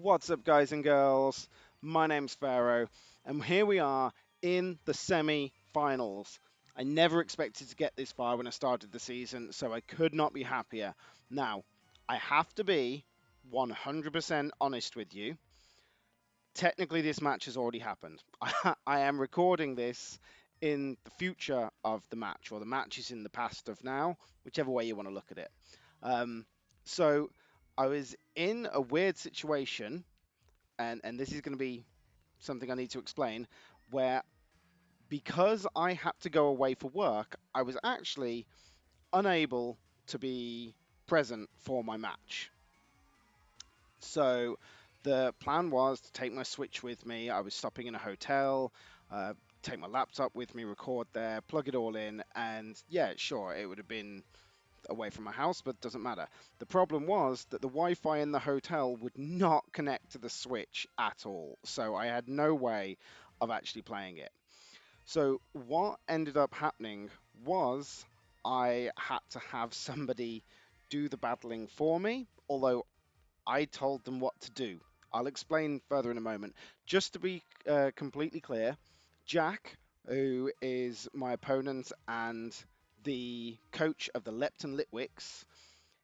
What's up, guys and girls? My name's Pharaoh, and here we are in the semi-finals. I never expected to get this far when I started the season, so I could not be happier. Now, I have to be 100% honest with you. Technically, this match has already happened. I am recording this in the future of the match, or the match is in the past of now, whichever way you want to look at it. So I was in a weird situation, and this is going to be something I need to explain, where because I had to go away for work, I was actually unable to be present for my match. So the plan was to take my Switch with me. I was stopping in a hotel, take my laptop with me, record there, plug it all in, and yeah, sure, it would have been away from my house, but it doesn't matter. The problem was that the Wi-Fi in the hotel would not connect to the Switch at all, so I had no way of actually playing it. So what ended up happening was I had to have somebody do the battling for me, although I told them what to do. I'll explain further in a moment. Just to be completely clear, Jack, who is my opponent and the coach of the Lepton Litwicks,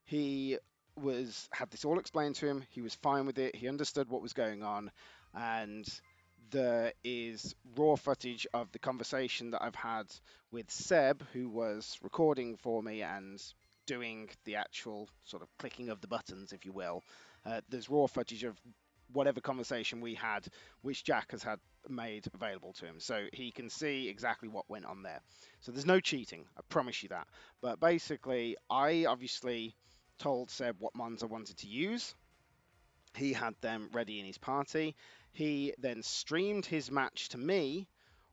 he had this all explained to him. He was fine with it. He understood what was going on, and there is raw footage of the conversation that I've had with Seb, who was recording for me and doing the actual sort of clicking of the buttons, if you will. There's raw footage of whatever conversation we had, which Jack has had made available to him, so he can see exactly what went on there. So there's no cheating, I promise you that. But basically, I obviously told Seb what mons I wanted to use. He had them ready in his party. He then streamed his match to me,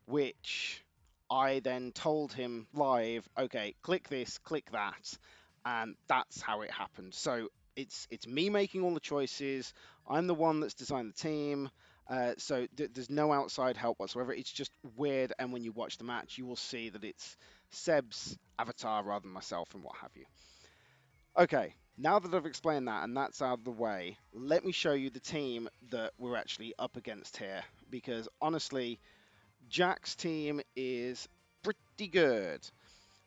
which I then told him live, okay, click this, click that, and that's how it happened. So it's me making all the choices. I'm the one that's designed the team. So there's no outside help whatsoever. It's just weird, and when you watch the match, you will see that it's Seb's avatar rather than myself and what have you. Okay, now that I've explained that and that's out of the way, let me show you the team that we're actually up against here. Because honestly, Jack's team is pretty good.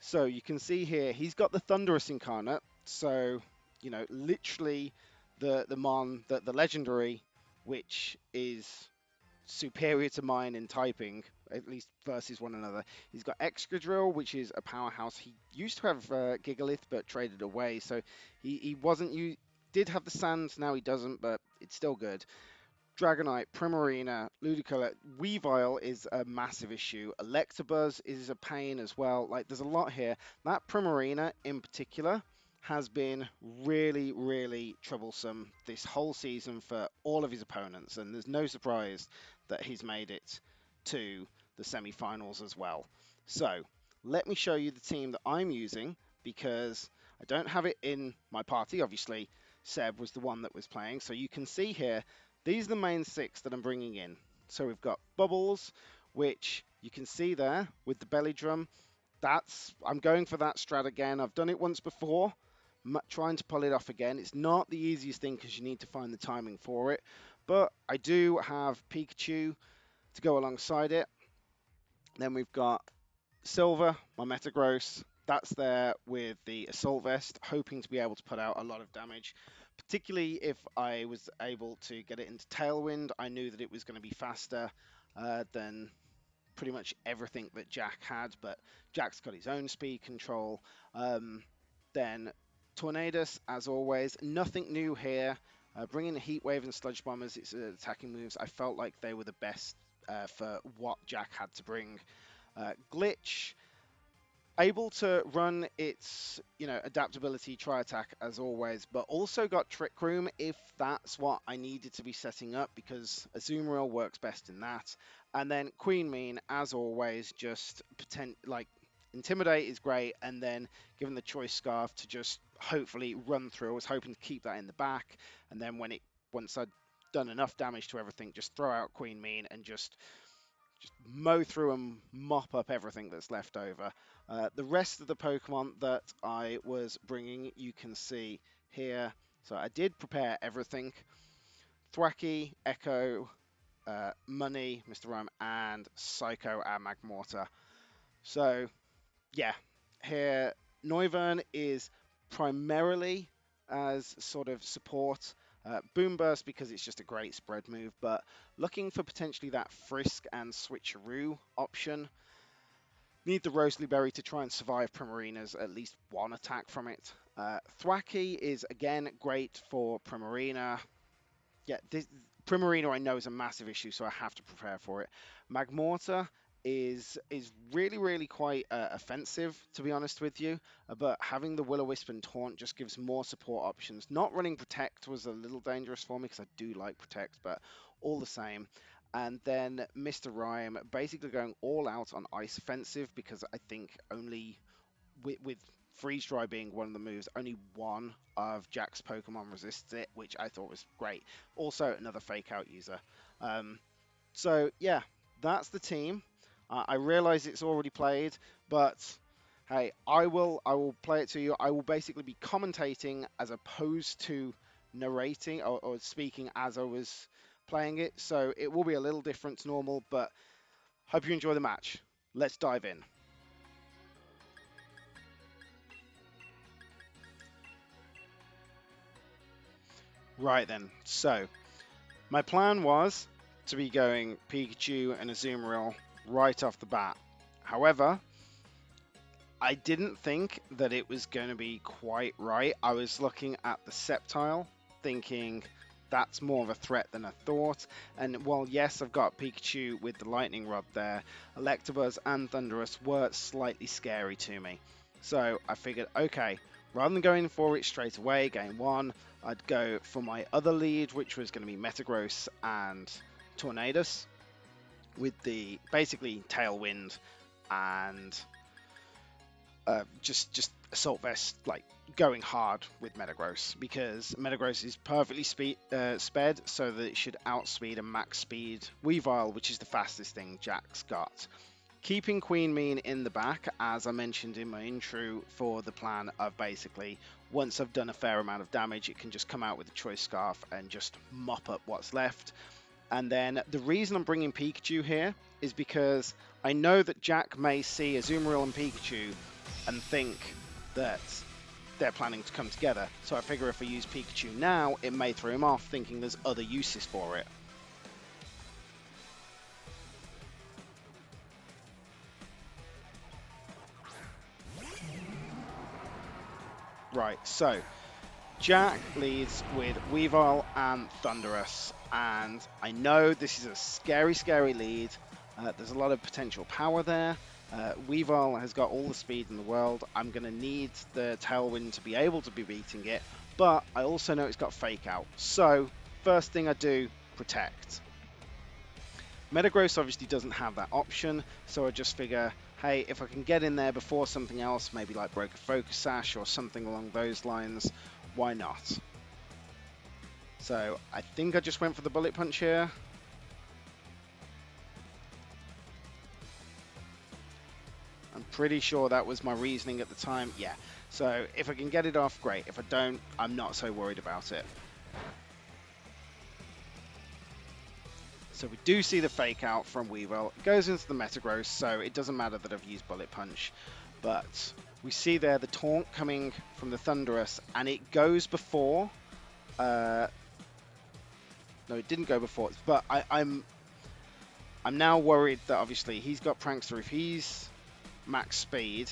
So you can see here, he's got the Thunderous Incarnate. So, literally the legendary, which is superior to mine in typing, at least versus one another. He's got Excadrill, which is a powerhouse. He used to have Gigalith, but traded away, so he wasn't. You did have the Sand, now he doesn't, but it's still good. Dragonite, Primarina, Ludicolo, Weavile is a massive issue. Electabuzz is a pain as well. Like, there's a lot here. That Primarina in particular has been really, really troublesome this whole season for all of his opponents, and there's no surprise that he's made it to the semi-finals as well. So, let me show you the team that I'm using, because I don't have it in my party. Obviously, Seb was the one that was playing, so you can see here, these are the main six that I'm bringing in. So we've got Bubbles, which you can see there with the belly drum. I'm going for that strat again. I've done it once before, trying to pull it off again. It's not the easiest thing because you need to find the timing for it. But I do have Pikachu to go alongside it. Then we've got Silver, my Metagross. That's there with the Assault Vest, hoping to be able to put out a lot of damage. Particularly if I was able to get it into Tailwind, I knew that it was going to be faster than pretty much everything that Jack had, but Jack's got his own speed control. Then Tornadus, as always, nothing new here. Bringing the Heat Wave and Sludge Bomb as its attacking moves, I felt like they were the best for what Jack had to bring. Glitch, able to run its adaptability tri-attack as always, but also got Trick Room if that's what I needed to be setting up, because Azumarill works best in that. And then Queen Mean, as always, just Intimidate is great, and then given the Choice Scarf to just hopefully run through. I was hoping to keep that in the back, and then once I'd done enough damage to everything, just throw out Queen Mean and just mow through and mop up everything that's left over. The rest of the Pokemon that I was bringing, you can see here. So I did prepare everything. Thwacky, Echo, Money, Mr. Rhyme, and Psycho and Magmortar. So, yeah, here Noivern is primarily as sort of support. Boom Burst because it's just a great spread move, but looking for potentially that Frisk and Switcheroo option. Need the Rosalie Berry to try and survive Primarina's at least one attack from it. Thwacky is again great for Primarina. Yeah, this Primarina I know is a massive issue, so I have to prepare for it. Magmortar is really quite offensive, to be honest with you. But having the Will-O-Wisp and Taunt just gives more support options. Not running Protect was a little dangerous for me because I do like Protect, but all the same. And then Mr. Rhyme basically going all out on Ice Offensive because I think only with Freeze Dry being one of the moves, only one of Jack's Pokemon resists it, which I thought was great. Also, another Fake Out user. Um, so yeah, that's the team. I realize it's already played, but hey, I will play it to you. I will basically be commentating as opposed to narrating or speaking as I was playing it. So it will be a little different to normal, but hope you enjoy the match. Let's dive in. Right then, so my plan was to be going Pikachu and Azumarill right off the bat. However, I didn't think that it was going to be quite right. I was looking at the Sceptile, thinking that's more of a threat than I thought. And while yes, I've got Pikachu with the Lightning Rod there, Electabuzz and Thundurus were slightly scary to me. So I figured, okay, rather than going for it straight away, game one, I'd go for my other lead, which was going to be Metagross and Tornadus, with the basically Tailwind and just Assault Vest, like going hard with Metagross, because Metagross is perfectly sped, so that it should outspeed and max speed Weavile, which is the fastest thing Jack's got. Keeping Queen Mean in the back, as I mentioned in my intro, for the plan of basically once I've done a fair amount of damage, it can just come out with a Choice Scarf and just mop up what's left. And then the reason I'm bringing Pikachu here is because I know that Jack may see Azumarill and Pikachu and think that they're planning to come together. So I figure if I use Pikachu now, it may throw him off, thinking there's other uses for it. Right, so Jack leads with Weavile and Thundurus, and I know this is a scary lead. There's a lot of potential power there. Weavile has got all the speed in the world. I'm going to need the Tailwind to be able to be beating it, but I also know it's got Fake Out. So, first thing I do, Protect. Metagross obviously doesn't have that option, so I just figure, hey, if I can get in there before something else, maybe like Broken Focus Sash or something along those lines, why not? So I think I just went for the Bullet Punch here. I'm pretty sure that was my reasoning at the time. Yeah, so if I can get it off, great. If I don't, I'm not so worried about it. So we do see the Fake Out from Weavile. It goes into the Metagross, so it doesn't matter that I've used Bullet Punch. But we see there the Taunt coming from the Thundurus, and it goes before... no, it didn't go before, but I'm now worried that obviously he's got Prankster. If he's max speed,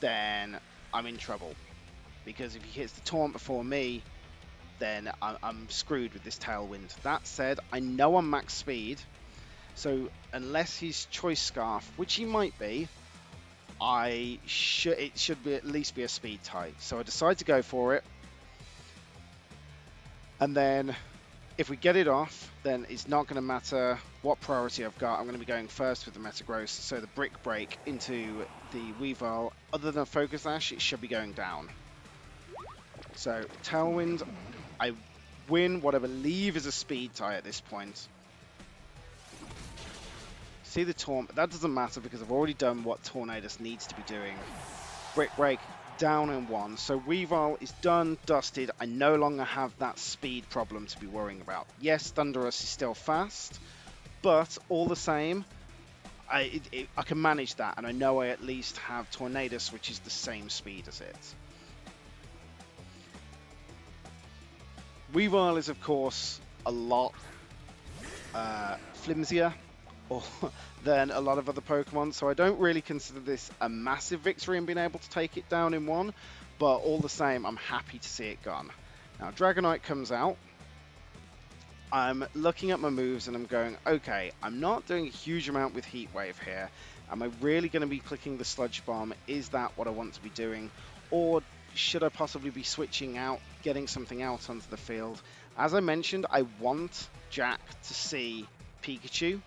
then I'm in trouble. Because if he hits the Taunt before me, then I'm screwed with this Tailwind. That said, I know I'm max speed, so unless he's Choice Scarf, which he might be, it should be at least be a speed tie. So I decide to go for it, and then if we get it off, then it's not going to matter what priority I've got. I'm going to be going first with the Metagross, so the Brick Break into the Weavile. Other than Focus Ash, it should be going down. So Tailwind, I win what I believe is a speed tie at this point. See the Taunt, but that doesn't matter because I've already done what Tornadus needs to be doing. Brick Break, down in one. So Weavile is done, dusted. I no longer have that speed problem to be worrying about. Yes, Thunderous is still fast, but all the same, I can manage that, and I know I at least have Tornadus, which is the same speed as it. Weavile is, of course, a lot flimsier than a lot of other Pokemon, so I don't really consider this a massive victory in being able to take it down in one, but all the same, I'm happy to see it gone. Now, Dragonite comes out. I'm looking at my moves and I'm going, okay, I'm not doing a huge amount with Heat Wave here. Am I really going to be clicking the Sludge Bomb? Is that what I want to be doing? Or should I possibly be switching out, getting something out onto the field? As I mentioned, I want Jack to see Pikachu.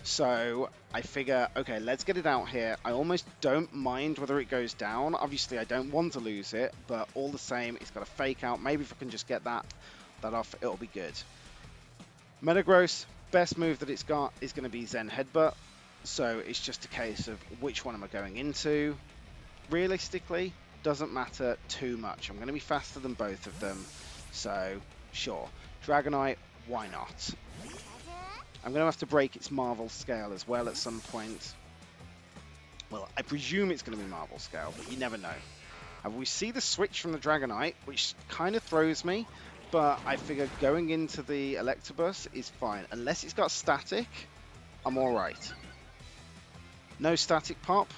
So I figure, okay, let's get it out here. I almost don't mind whether it goes down. Obviously, I don't want to lose it, but all the same, it's got a fake out. Maybe if I can just get that off, it'll be good. Metagross, best move that it's got is going to be Zen Headbutt. So it's just a case of which one am I going into. Realistically, doesn't matter too much. I'm going to be faster than both of them. So, sure. Dragonite, why not? I'm going to have to break its Marvel Scale as well at some point. Well, I presume it's going to be Marvel Scale, but you never know. And we see the switch from the Dragonite, which kind of throws me. But I figure going into the Electabuzz is fine. Unless it's got static, I'm alright. No static pop.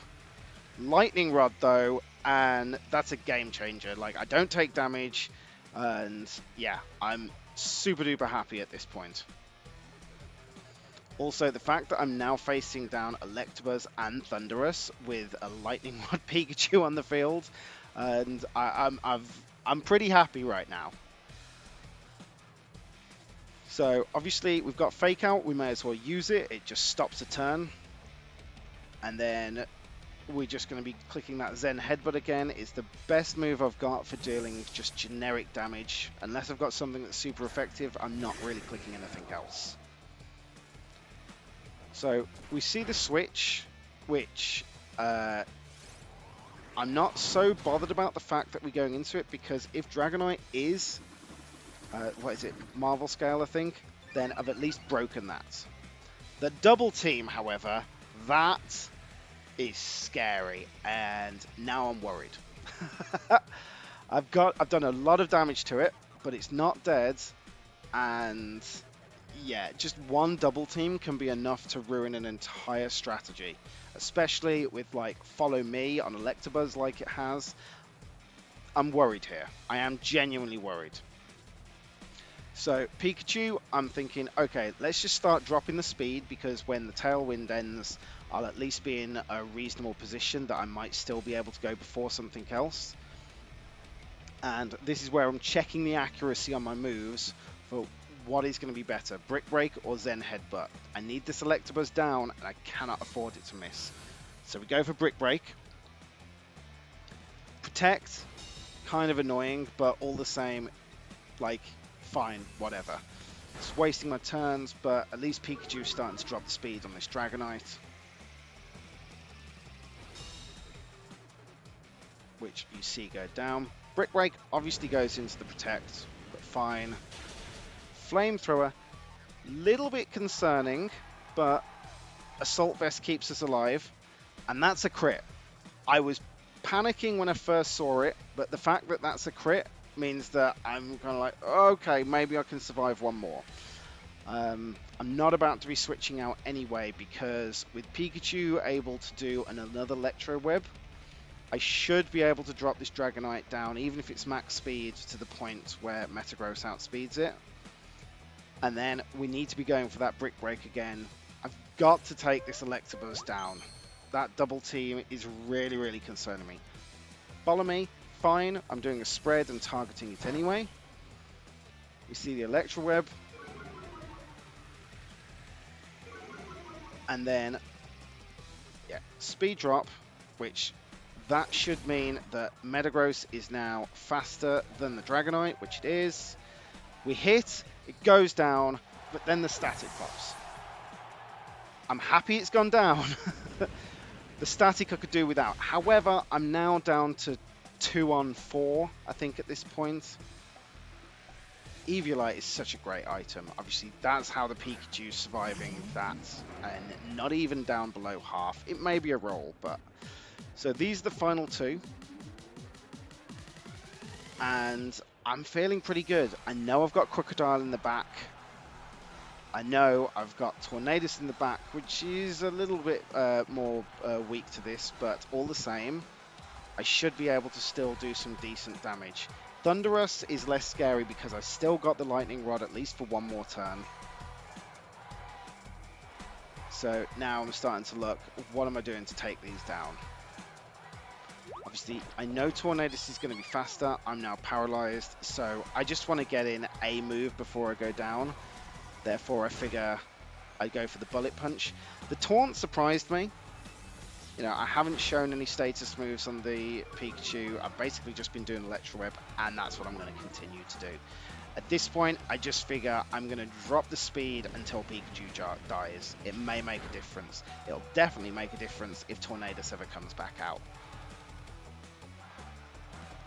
Lightning Rod, though, and that's a game changer. Like, I don't take damage, and yeah, I'm super duper happy at this point. Also, the fact that I'm now facing down Electabuzz and Thunderous with a Lightning Rod Pikachu on the field, and I'm pretty happy right now. So, obviously, we've got Fake Out. We may as well use it. It just stops a turn. And then we're just going to be clicking that Zen Headbutt again. It's the best move I've got for dealing just generic damage. Unless I've got something that's super effective, I'm not really clicking anything else. So, we see the switch, which I'm not so bothered about the fact that we're going into it, because if Dragonite is... what is it? Marvel Scale, I think. Then I've at least broken that. The double team, however, that is scary, and now I'm worried. I've done a lot of damage to it, but it's not dead, and yeah, just one double team can be enough to ruin an entire strategy, especially with like Follow Me on Electabuzz like it has. I'm worried here. I am genuinely worried. So, Pikachu, I'm thinking, okay, let's just start dropping the speed, because when the Tailwind ends, I'll at least be in a reasonable position that I might still be able to go before something else. And this is where I'm checking the accuracy on my moves for what is going to be better, Brick Break or Zen Headbutt. I need this Electabuzz down, and I cannot afford it to miss. So we go for Brick Break. Protect, kind of annoying, but all the same, like... fine, whatever. It's wasting my turns, but at least Pikachu's starting to drop the speed on this Dragonite. Which you see go down. Brick Break obviously goes into the Protect, but fine. Flamethrower, little bit concerning, but Assault Vest keeps us alive, and that's a crit. I was panicking when I first saw it, but the fact that that's a crit means that I'm kind of like, okay, maybe I can survive one more. I'm not about to be switching out anyway, because with Pikachu able to do another Electro Web, I should be able to drop this Dragonite down, even if it's max speed, to the point where Metagross outspeeds it. And then we need to be going for that Brick Break again. I've got to take this Electabuzz down. That double team is really, really concerning me. Follow Me, fine. I'm doing a spread and targeting it anyway. We see the Electro Web. And then, yeah, Speed Drop, which that should mean that Metagross is now faster than the Dragonite, which it is. We hit, it goes down, but then the static pops. I'm happy it's gone down, The static I could do without. However, I'm now down to 2 on 4, I think, at this point. Eviolite is such a great item. Obviously, that's how the Pikachu's surviving that, and not even down below half. It may be a roll, but... So these are the final two. And I'm feeling pretty good. I know I've got Crocodile in the back. I know I've got Tornadus in the back, which is a little bit more weak to this, but all the same, I should be able to still do some decent damage. Thunderous is less scary because I still got the Lightning Rod at least for one more turn. So now I'm starting to look, what am I doing to take these down? Obviously, I know Tornadus is going to be faster. I'm now paralyzed, so I just want to get in a move before I go down. Therefore, I figure I'd go for the Bullet Punch. The Taunt surprised me. You know, I haven't shown any status moves on the Pikachu. I've basically just been doing Electro Web, and that's what I'm going to continue to do. At this point, I just figure I'm going to drop the speed until Pikachu dies. It may make a difference. It'll definitely make a difference if Tornadus ever comes back out.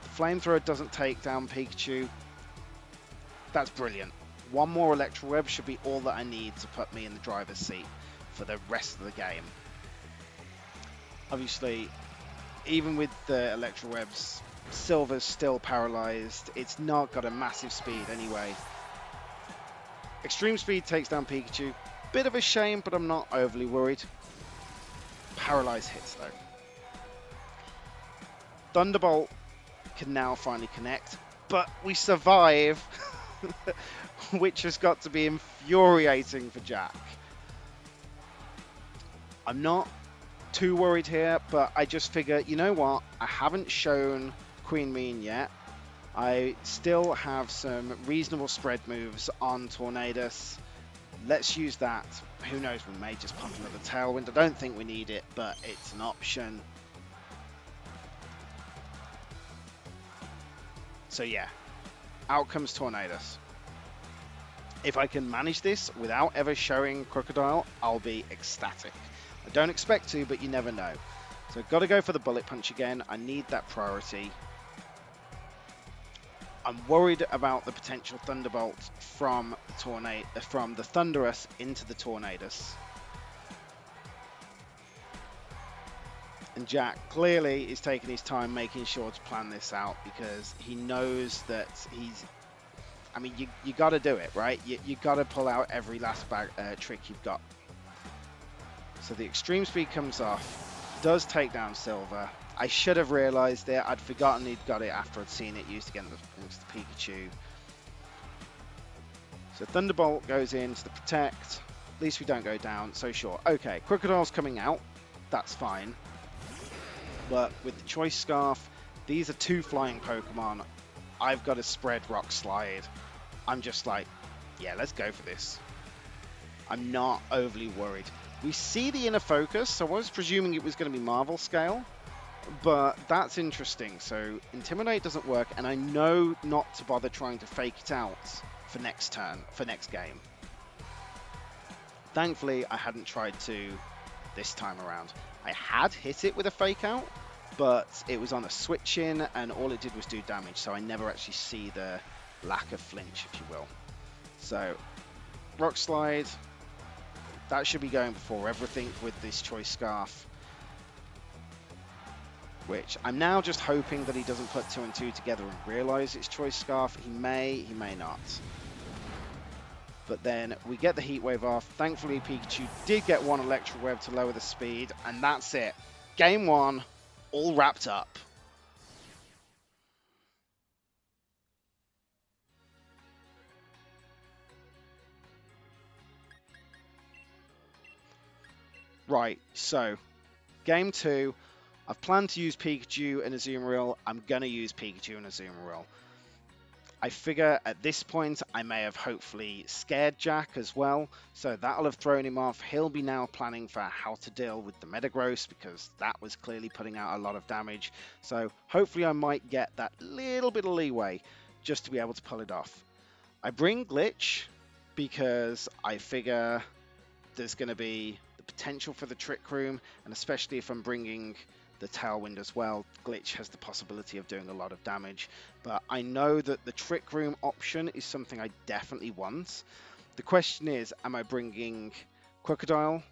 The Flamethrower doesn't take down Pikachu. That's brilliant. One more Electro Web should be all that I need to put me in the driver's seat for the rest of the game. Obviously, even with the Electro Webs, Silver's still paralyzed. It's not got a massive speed anyway. Extreme Speed takes down Pikachu. Bit of a shame, but I'm not overly worried. Paralyzed hits though. Thunderbolt can now finally connect, but we survive. Which has got to be infuriating for Jack. I'm not too worried here, but I just figure, you know what? I haven't shown Queen Mean yet. I still have some reasonable spread moves on Tornadus. Let's use that. Who knows, we may just pump another Tailwind. I don't think we need it, but it's an option. So yeah, out comes Tornadus. If I can manage this without ever showing Crocodile, I'll be ecstatic. I don't expect to, but you never know. So I've got to go for the Bullet Punch again. I need that priority. I'm worried about the potential Thunderbolt from the Thunderous into the Tornadus. And Jack clearly is taking his time making sure to plan this out because he knows that he's... I mean, you got to do it, right? You got to pull out every last trick you've got. So the Extreme Speed comes off, does take down Silver. I should have realized it. I'd forgotten he'd got it after I'd seen it used against the Pikachu. So Thunderbolt goes in to the Protect. At least we don't go down. So sure. Okay, Crocodile's coming out. That's fine. But with the Choice Scarf, these are two flying Pokemon. I've got to spread Rock Slide. I'm just like, yeah, let's go for this. I'm not overly worried. We see the Inner Focus, so I was presuming it was going to be Marvel Scale, but that's interesting. So Intimidate doesn't work, and I know not to bother trying to fake it out for next turn, for next game. Thankfully, I hadn't tried to this time around. I had hit it with a fake out, but it was on a switch in, and all it did was do damage, so I never actually see the lack of flinch, if you will. So, Rock Slide, that should be going before everything with this Choice Scarf, which I'm now just hoping that he doesn't put 2 and 2 together and realize it's Choice Scarf. He may not. But then we get the Heat Wave off. Thankfully, Pikachu did get one Electro Web to lower the speed, and that's it. Game 1, all wrapped up. Right, so Game 2, I've planned to use Pikachu and Azumarill. I'm going to use Pikachu and Azumarill. I figure at this point I may have hopefully scared Jack as well, so that'll have thrown him off. He'll be now planning for how to deal with the Metagross because that was clearly putting out a lot of damage. So hopefully I might get that little bit of leeway just to be able to pull it off. I bring Glitch because I figure there's going to be the potential for the Trick Room, and especially if I'm bringing the Tailwind as well, Glitch has the possibility of doing a lot of damage. But I know that the Trick Room option is something I definitely want. The question is, am I bringing Crocodile,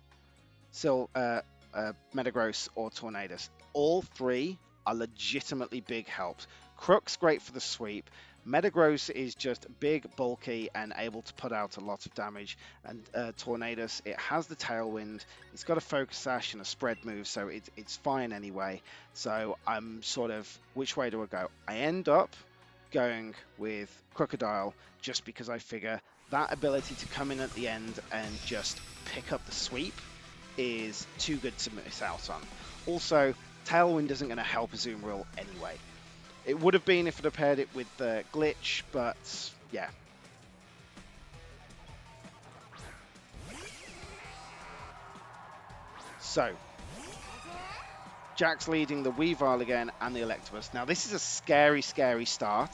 Metagross, or Tornadus? All three are legitimately big helps. Crook's great for the sweep. Metagross is just big, bulky, and able to put out a lot of damage. And Tornadus, it has the Tailwind. It's got a Focus Sash and a spread move, so it's fine anyway. So I'm sort of, which way do I go? I end up going with Crocodile just because I figure that ability to come in at the end and just pick up the sweep is too good to miss out on. Also, Tailwind isn't going to help Azumarill anyway. It would have been if it had paired it with the Glitch, but yeah. So, Jack's leading the Weavile again and the Electabuzz. Now, this is a scary, scary start,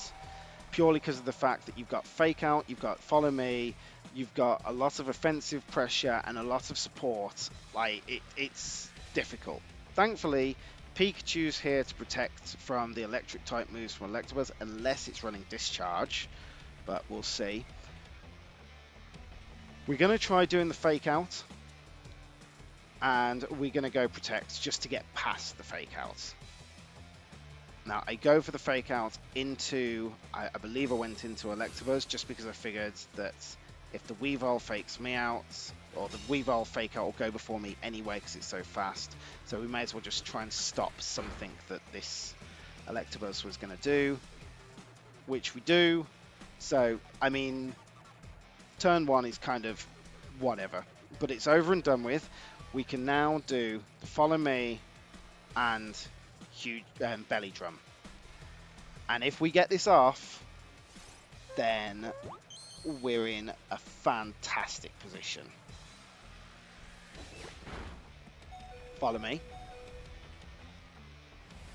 purely because of the fact that you've got Fake Out, you've got Follow Me, you've got a lot of offensive pressure and a lot of support. Like, it's difficult. Thankfully, Pikachu's here to protect from the electric type moves from Electabuzz, unless it's running Discharge, but we'll see. We're going to try doing the Fake Out, and we're going to go Protect just to get past the Fake Out. Now, I go for the Fake Out into, I believe I went into Electabuzz just because I figured that if the Weavile fakes me out, or the Weavile Fake Out will go before me anyway because it's so fast. So we may as well just try and stop something that this Electabuzz was going to do, which we do. So, I mean, turn one is kind of whatever, but it's over and done with. We can now do the Follow Me and huge Belly Drum. And if we get this off, then we're in a fantastic position. Follow Me.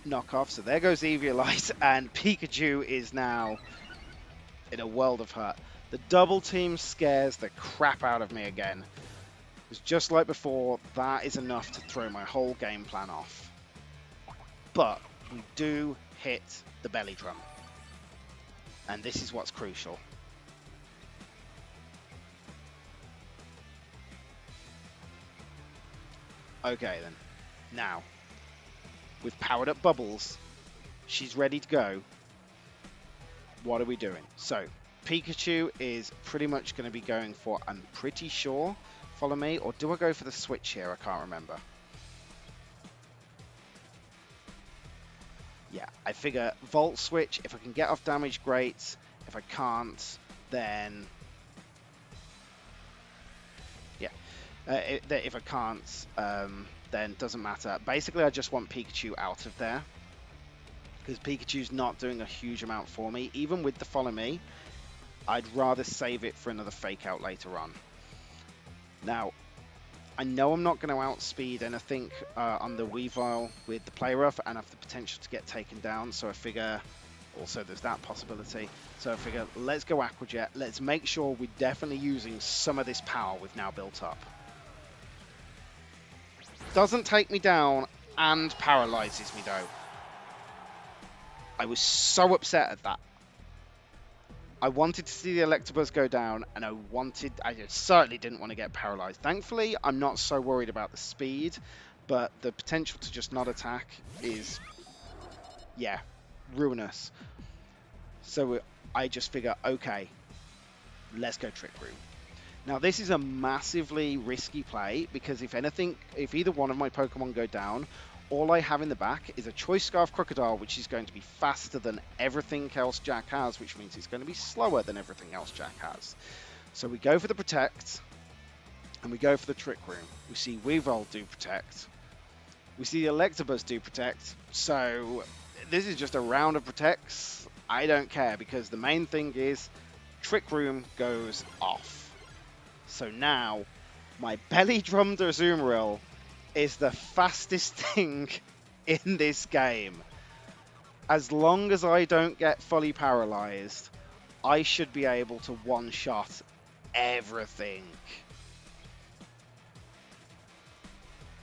Knock off. So there goes Eviolite, and Pikachu is now in a world of hurt. The double team scares the crap out of me again. It's just like before, that is enough to throw my whole game plan off. But we do hit the Belly Drum. And this is what's crucial. Okay then, now, we've powered up Bubbles, she's ready to go. What are we doing? So, Pikachu is pretty much going to be going for, I'm pretty sure, Follow Me, or do I go for the switch here? I can't remember. Yeah, I figure Volt Switch, if I can get off damage, great. If I can't, then yeah. If I can't, then doesn't matter. Basically, I just want Pikachu out of there, because Pikachu's not doing a huge amount for me. Even with the Follow Me, I'd rather save it for another Fake Out later on. Now, I know I'm not going to outspeed anything on the Weavile with the Play Rough, and have the potential to get taken down, so I figure also there's that possibility. So I figure, let's go Aqua Jet. Let's make sure we're definitely using some of this power we've now built up. Doesn't take me down and paralyzes me though. I was so upset at that. I wanted to see the Electabuzz go down, and I certainly didn't want to get paralyzed. Thankfully, I'm not so worried about the speed, but the potential to just not attack is, yeah, ruinous. So I just figure, okay, let's go Trick Room. Now, this is a massively risky play, because if either one of my Pokemon go down, all I have in the back is a Choice Scarf Crocodile, which is going to be faster than everything else Jack has, which means it's going to be slower than everything else Jack has. So we go for the Protect, and we go for the Trick Room. We see Weavile do Protect. We see the Electabuzz do Protect. So this is just a round of Protects. I don't care, because the main thing is Trick Room goes off. So now, my Belly Drum to Azumarill is the fastest thing in this game. As long as I don't get fully paralyzed, I should be able to one-shot everything.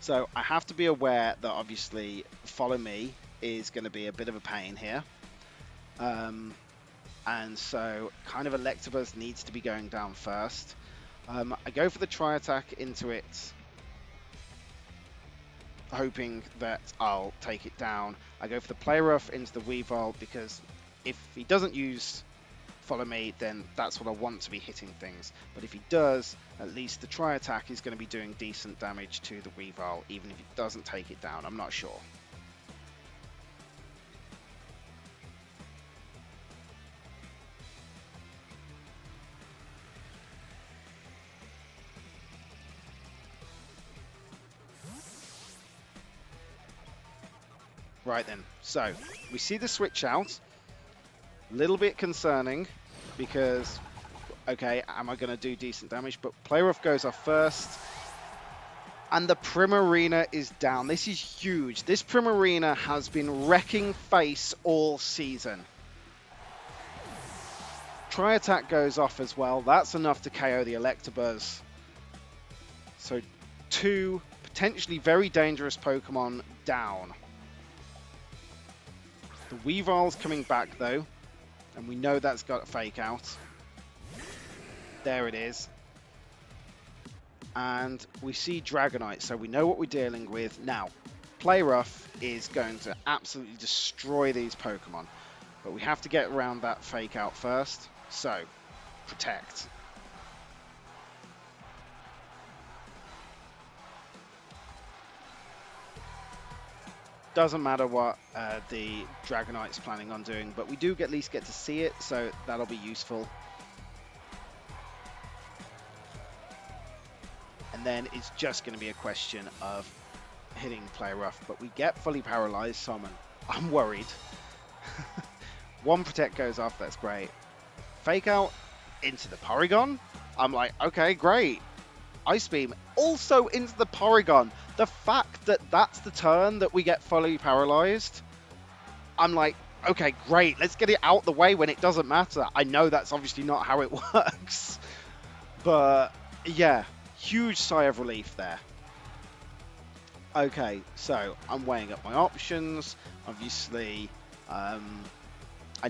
So I have to be aware that obviously follow me is going to be a bit of a pain here. And so kind of Electabuzz needs to be going down first. I go for the tri-attack into it, hoping that I'll take it down. I go for the Play Rough into the Weavile because if he doesn't use follow me, then that's what I want to be hitting things. But if he does, at least the tri-attack is going to be doing decent damage to the Weavile, even if he doesn't take it down. I'm not sure. Right then, so we see the switch out. A little bit concerning because, okay, am I going to do decent damage? But Play Rough goes off first. And the Primarina is down. This is huge. This Primarina has been wrecking face all season. Tri-attack goes off as well. That's enough to KO the Electabuzz. So 2 potentially very dangerous Pokemon down. The Weavile's coming back though. And we know that's got a fake out. There it is. And we see Dragonite, so we know what we're dealing with. Now, Play Rough is going to absolutely destroy these Pokemon. But we have to get around that fake out first. So, Protect. Doesn't matter what the Dragonite's planning on doing, but we do at least get to see it, so that'll be useful. And then it's just going to be a question of hitting Play Rough, but we get fully paralyzed, so I'm worried. 1 Protect goes off, that's great. Fake out into the Porygon. I'm like, okay, great. Ice Beam also into the Porygon. The fact that that's the turn that we get fully paralyzed, I'm like, okay, great. Let's get it out the way when it doesn't matter. I know that's obviously not how it works, but yeah, huge sigh of relief there. Okay, so I'm weighing up my options. Obviously, I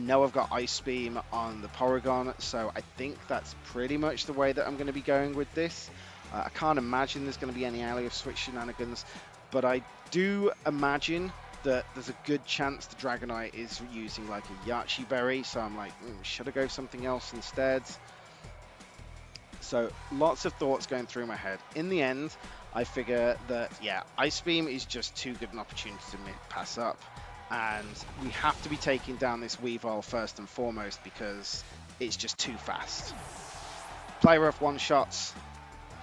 know I've got Ice Beam on the Porygon, so I think that's pretty much the way that I'm going to be going with this. I can't imagine there's going to be any alley of switch shenanigans, but I do imagine that there's a good chance the Dragonite is using like a Yachi Berry, so I'm like, should I go something else instead? So lots of thoughts going through my head. In the end, I figure that, yeah, Ice Beam is just too good an opportunity to pass up. And we have to be taking down this Weavile first and foremost because it's just too fast. Play Rough one-shots.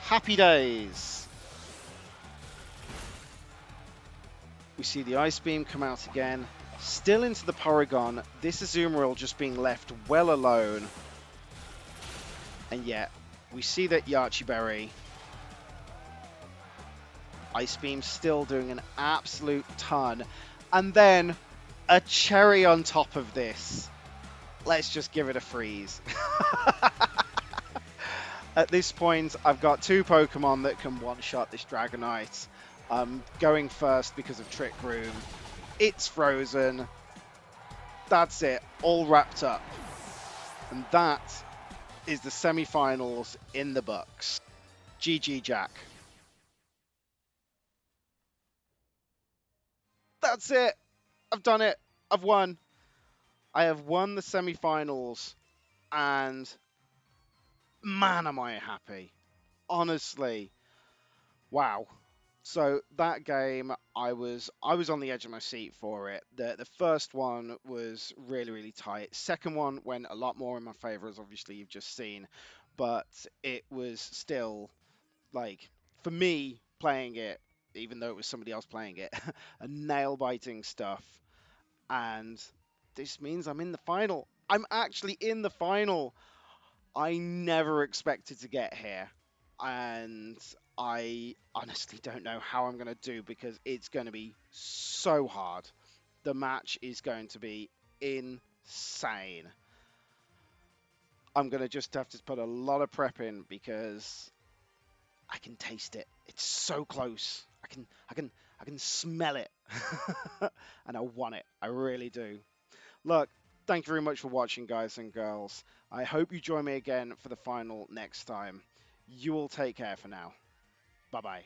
Happy days. We see the Ice Beam come out again. Still into the Porygon. This Azumarill just being left well alone. And yet, we see that Yachi Berry. Ice Beam still doing an absolute ton. And then a cherry on top of this. Let's just give it a freeze. At this point, I've got 2 Pokemon that can one-shot this Dragonite. I'm going first because of Trick Room. It's frozen. That's it, all wrapped up. And that is the semi-finals in the books. GG, Jack. That's it. I've done it. I've won. I have won the semi-finals. And man, am I happy. Honestly. Wow. So that game, I was on the edge of my seat for it. The first one was really, really tight. Second one went a lot more in my favor, as obviously you've just seen. But it was still, like, for me, playing it, even though it was somebody else playing it, a nail-biting stuff. And this means I'm in the final. I'm actually in the final. I never expected to get here. And I honestly don't know how I'm going to do because it's going to be so hard. The match is going to be insane. I'm going to just have to put a lot of prep in because I can taste it. It's so close. I can smell it, and I want it. I really do. Look, thank you very much for watching, guys and girls. I hope you join me again for the final next time. You all take care for now. Bye bye.